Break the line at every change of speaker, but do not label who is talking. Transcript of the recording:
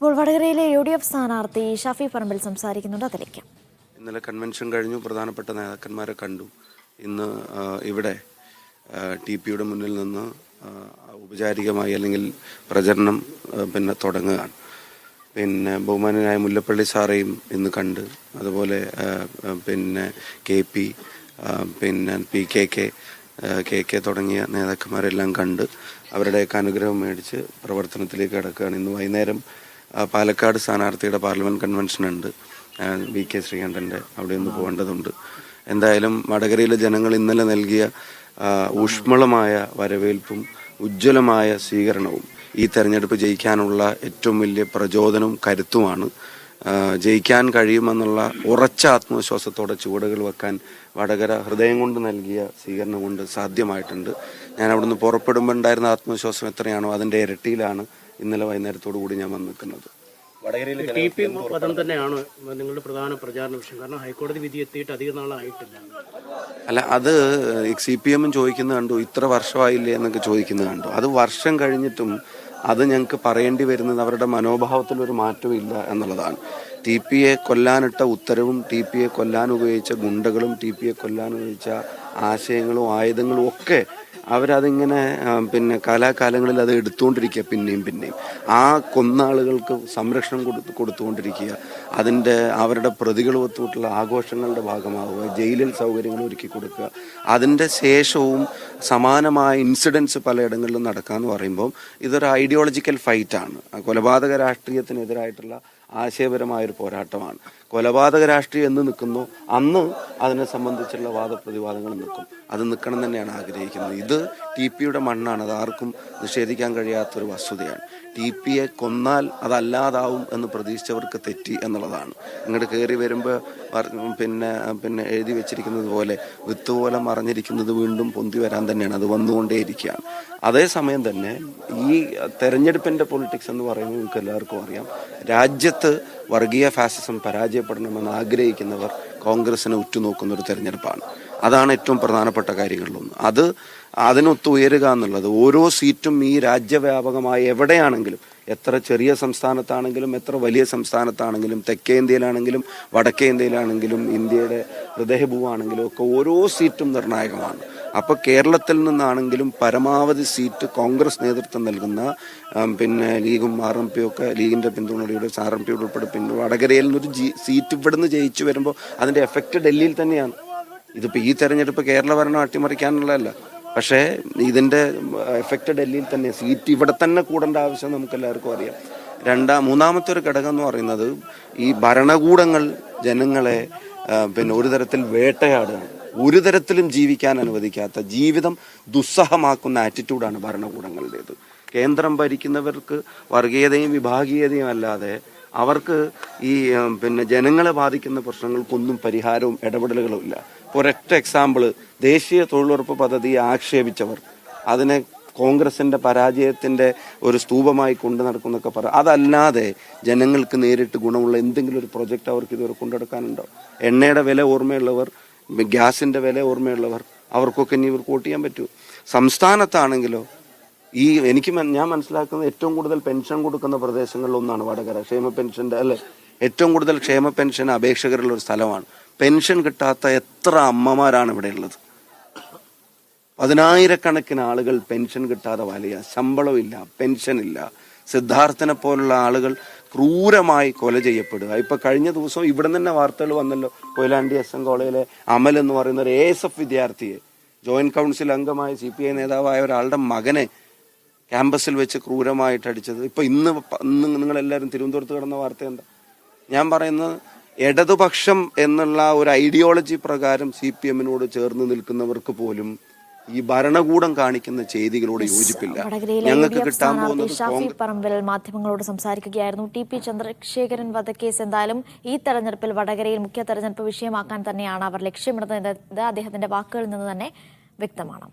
ഇപ്പോൾ വടകരയിലെ യു.ഡി.എഫ് സ്ഥാനാർത്ഥി ഷാഫി പറമ്പിൽ സംസാരിക്കുന്നുണ്ട്. അതിലേക്ക്.
ഇന്നലെ കൺവെൻഷൻ കഴിഞ്ഞു, പ്രധാനപ്പെട്ട നേതാക്കന്മാരെ കണ്ടു. ഇന്ന് ഇവിടെ ടി.പിയുടെ മുന്നിൽ നിന്ന് ഔപചാരികമായി അല്ലെങ്കിൽ പ്രചരണം തുടങ്ങുകയാണ്. ബഹുമാനനായ മുല്ലപ്പള്ളി സാറേയും ഇന്ന് കണ്ട്, അതുപോലെ കെ.പി, കെ.കെ തുടങ്ങിയ നേതാക്കന്മാരെല്ലാം കണ്ട് അവരുടെയൊക്കെ അനുഗ്രഹം മേടിച്ച് പ്രവർത്തനത്തിലേക്ക് കടക്കുകയാണ്. ഇന്ന് വൈകുന്നേരം പാലക്കാട് സ്ഥാനാർത്ഥിയുടെ പാർലമെന്റ് കൺവെൻഷൻ ഉണ്ട്, വി.കെ. ശ്രീകണ്ഠൻ്റെ, അവിടെ ഒന്ന് പോകേണ്ടതുണ്ട്. എന്തായാലും വടകരയിലെ ജനങ്ങൾ ഇന്നലെ നൽകിയ ഊഷ്മളമായ വരവേൽപ്പും ഉജ്ജ്വലമായ സ്വീകരണവും ഈ തെരഞ്ഞെടുപ്പ് ജയിക്കാനുള്ള ഏറ്റവും വലിയ പ്രചോദനവും കരുത്തുമാണ്. ജയിക്കാൻ കഴിയുമെന്നുള്ള ഉറച്ച ആത്മവിശ്വാസത്തോടെ ചുവടുകൾ വെക്കാൻ വടകര ഹൃദയം കൊണ്ട് നൽകിയ സ്വീകരണം കൊണ്ട് സാധ്യമായിട്ടുണ്ട്. ഞാൻ അവിടുന്ന് പുറപ്പെടുമ്പോൾ ഉണ്ടായിരുന്ന ആത്മവിശ്വാസം എത്രയാണോ അതിൻ്റെ ഇരട്ടിയിലാണ് ഇന്നലെ വൈകുന്നേരത്തോടു കൂടി ഞാൻ വന്ന് നിൽക്കുന്നത്.
പദം തന്നെയാണ് നിങ്ങളുടെ പ്രധാന പ്രചാരണ വിഷയം, കാരണം ഹൈക്കോടതി വിധി എത്തിയിട്ട് അധികം നാളായിട്ടില്ല.
അല്ല, അത് CPM ചോദിക്കുന്നത് കണ്ടു, ഇത്ര വർഷമായില്ലേ എന്നൊക്കെ ചോദിക്കുന്നത് കണ്ടു. അത് വർഷം കഴിഞ്ഞിട്ടും അത് ഞങ്ങൾക്ക് പറയേണ്ടി വരുന്നത് അവരുടെ മനോഭാവത്തിൽ ഒരു മാറ്റവും ഇല്ല എന്നുള്ളതാണ്. ടി.പിയെ കൊല്ലാനിട്ട ഉത്തരവും ടി.പിയെ കൊല്ലാൻ ഉപയോഗിച്ച ഗുണ്ടകളും ടി.പിയെ കൊല്ലാൻ ഉപയോഗിച്ച ആശയങ്ങളും ആയുധങ്ങളും ഒക്കെ അവരതിങ്ങനെ കാലാകാലങ്ങളിൽ അത് എടുത്തുകൊണ്ടിരിക്കുക, പിന്നെയും ആ കൊന്ന ആളുകൾക്ക് സംരക്ഷണം കൊടുത്തുകൊണ്ടിരിക്കുക, അവരുടെ പ്രതികൾ ഒത്തുകൊണ്ടുള്ള ആഘോഷങ്ങളുടെ ഭാഗമാവുക, ജയിലിൽ സൗകര്യങ്ങൾ ഒരുക്കി കൊടുക്കുക. അതിൻ്റെ ശേഷവും സമാനമായ ഇൻസിഡൻസ് പലയിടങ്ങളിലും നടക്കാമെന്ന് പറയുമ്പോൾ ഇതൊരു ഐഡിയോളജിക്കൽ ഫൈറ്റാണ്. കൊലപാതക രാഷ്ട്രീയത്തിനെതിരായിട്ടുള്ള ആശയപരമായൊരു പോരാട്ടമാണ്. കൊലപാതക രാഷ്ട്രീയം എന്ന് നിൽക്കുന്നു അന്ന് അതിനെ സംബന്ധിച്ചുള്ള വാദപ്രതിവാദങ്ങൾ നിൽക്കും. അത് നിൽക്കണം തന്നെയാണ് ആഗ്രഹിക്കുന്നത്. ഇത് ടി.പിയുടെ മണ്ണാണ്, അത് ആർക്കും നിഷേധിക്കാൻ കഴിയാത്തൊരു വസ്തുതയാണ്. ടി.പിയെ കൊന്നാൽ അതല്ലാതാവും എന്ന് പ്രതീക്ഷിച്ചവർക്ക് തെറ്റി എന്നുള്ളതാണ്. ഇങ്ങോട്ട് കയറി വരുമ്പോൾ എഴുതി വെച്ചിരിക്കുന്നത് പോലെ വിത്ത് പോലെ മറിഞ്ഞിരിക്കുന്നത് വീണ്ടും പൊന്തി വരാൻ തന്നെയാണ്, അത് വന്നുകൊണ്ടേയിരിക്കുകയാണ്. അതേസമയം തന്നെ ഈ തെരഞ്ഞെടുപ്പിൻ്റെ പൊളിറ്റിക്സ് എന്ന് പറയുന്നത് നിങ്ങൾക്ക് എല്ലാവർക്കും അറിയാം. രാജ്യത്ത് വർഗീയ ഫാസിസം പരാജയപ്പെടണമെന്ന് ആഗ്രഹിക്കുന്നവർ കോൺഗ്രസിനെ ഉറ്റുനോക്കുന്നൊരു തെരഞ്ഞെടുപ്പാണ്. അതാണ് ഏറ്റവും പ്രധാനപ്പെട്ട കാര്യങ്ങളിലൊന്ന്. അതിനൊത്ത് ഉയരുക എന്നുള്ളത്, ഓരോ സീറ്റും ഈ രാജ്യവ്യാപകമായി എവിടെയാണെങ്കിലും, എത്ര ചെറിയ സംസ്ഥാനത്താണെങ്കിലും എത്ര വലിയ സംസ്ഥാനത്താണെങ്കിലും, തെക്കേ ഇന്ത്യയിലാണെങ്കിലും വടക്കേ ഇന്ത്യയിലാണെങ്കിലും ഇന്ത്യയുടെ ഹൃദയഭൂവാണെങ്കിലും ഒക്കെ ഓരോ സീറ്റും നിർണായകമാണ്. അപ്പോൾ കേരളത്തിൽ നിന്നാണെങ്കിലും പരമാവധി സീറ്റ് കോൺഗ്രസ് നേതൃത്വം നൽകുന്ന ലീഗും RMP ഒക്കെ, ലീഗിൻ്റെ പിന്തുണയോടെ RMP ഉൾപ്പെടെ വടകരയിൽ നിന്നൊരു സീറ്റ് ഇവിടുന്ന് ജയിച്ചു വരുമ്പോൾ അതിൻ്റെ എഫക്റ്റ് ഡൽഹിയിൽ തന്നെയാണ്. ഇതിപ്പോൾ ഈ തെരഞ്ഞെടുപ്പ് കേരള ഭരണം അട്ടിമറിക്കാനുള്ളതല്ല, പക്ഷേ ഇതിൻ്റെ എഫക്റ്റ് ഡൽഹിയിൽ തന്നെ. സീറ്റ് ഇവിടെ തന്നെ കൂടേണ്ട ആവശ്യം നമുക്ക് എല്ലാവർക്കും അറിയാം. മൂന്നാമത്തെ ഒരു ഘടകം എന്ന് പറയുന്നത് ഈ ഭരണകൂടങ്ങൾ ജനങ്ങളെ ഒരു തരത്തിൽ വേട്ടയാടുകയാണ്. ഒരു തരത്തിലും ജീവിക്കാൻ അനുവദിക്കാത്ത, ജീവിതം ദുസ്സഹമാക്കുന്ന ആറ്റിറ്റ്യൂഡാണ് ഭരണകൂടങ്ങളുടേത്. കേന്ദ്രം ഭരിക്കുന്നവർക്ക് വർഗീയതയും വിഭാഗീയതയും അല്ലാതെ അവർക്ക് ഈ ജനങ്ങളെ ബാധിക്കുന്ന പ്രശ്നങ്ങൾക്കൊന്നും പരിഹാരവും ഇടപെടലുകളും ഇല്ല. ഒരൊറ്റ എക്സാമ്പിൾ, ദേശീയ തൊഴിലുറപ്പ് പദ്ധതിയെ ആക്ഷേപിച്ചവർ അതിനെ കോൺഗ്രസിന്റെ പരാജയത്തിന്റെ ഒരു സ്തൂപമായി കൊണ്ടു നടക്കുന്നൊക്കെ പറയാം. അതല്ലാതെ ജനങ്ങൾക്ക് നേരിട്ട് ഗുണമുള്ള എന്തെങ്കിലും ഒരു പ്രൊജക്റ്റ് അവർക്ക് ഇതുവരെ കൊണ്ടുനടക്കാനുണ്ടോ? എണ്ണയുടെ വില ഓർമ്മയുള്ളവർ, ഗ്യാസിന്റെ വില ഓർമ്മയുള്ളവർ, അവർക്കൊക്കെ ഇനി ഇവർക്ക് വോട്ട് ചെയ്യാൻ പറ്റൂ. സംസ്ഥാനത്താണെങ്കിലോ ഞാൻ മനസ്സിലാക്കുന്നത് ഏറ്റവും കൂടുതൽ പെൻഷൻ കൊടുക്കുന്ന പ്രദേശങ്ങളിലൊന്നാണ് വടകര. ക്ഷേമ പെൻഷന്റെ ഏറ്റവും കൂടുതൽ ക്ഷേമ പെൻഷൻ അപേക്ഷകരുള്ള ഒരു സ്ഥലമാണ്. പെൻഷൻ കിട്ടാത്ത എത്ര അമ്മമാരാണ് ഇവിടെ ഉള്ളത്? 10,000-കണക്കിന് ആളുകൾ പെൻഷൻ കിട്ടാതെ വലിയ ശമ്പളമില്ല, പെൻഷനില്ല. സിദ്ധാർത്ഥനെ പോലുള്ള ആളുകൾ ക്രൂരമായി കൊല ചെയ്യപ്പെടുക. ഇപ്പൊ കഴിഞ്ഞ ദിവസം ഇവിടെ തന്നെ വാർത്തകൾ വന്നല്ലോ, കൊയിലാണ്ടി SM കോളേജിലെ അമൽ എന്ന് പറയുന്ന ഒരു ASF വിദ്യാർത്ഥിയെ, ജോയിന്റ് കൗൺസിൽ അംഗമായ CPI നേതാവായ ഒരാളുടെ മകനെ ക്യാമ്പസിൽ വെച്ച് ക്രൂരമായിട്ട് അടിച്ചത്. ഇപ്പൊ ഇന്ന് നിങ്ങളെല്ലാവരും തിരുവനന്തപുരത്ത് കിടന്ന വാർത്ത എന്താ? ഞാൻ പറയുന്നത്, ഇടതുപക്ഷം എന്നുള്ള ഒരു ഐഡിയോളജി പ്രകാരം CPM-നോട് ചേർന്ന് നിൽക്കുന്നവർക്ക് പോലും ഈ ഭരണകൂടം കാണിക്കുന്ന ചെയ്തികളോട് യോജിപ്പില്ല.
ഞങ്ങൾക്ക് കിട്ടാൻ പോകുന്നത് ഷാഫി പറമ്പിൽ മാധ്യമങ്ങളോട് സംസാരിക്കുകയായിരുന്നു. TP ചന്ദ്രശേഖരൻ വധക്കേസ് എന്തായാലും ഈ തെരഞ്ഞെടുപ്പിൽ വടകരയിൽ മുഖ്യ തെരഞ്ഞെടുപ്പ് വിഷയമാക്കാൻ തന്നെയാണ് അവർ ലക്ഷ്യമിടുന്നത്. അദ്ദേഹത്തിന്റെ വാക്കുകളിൽ നിന്ന് തന്നെ വ്യക്തമാണ്.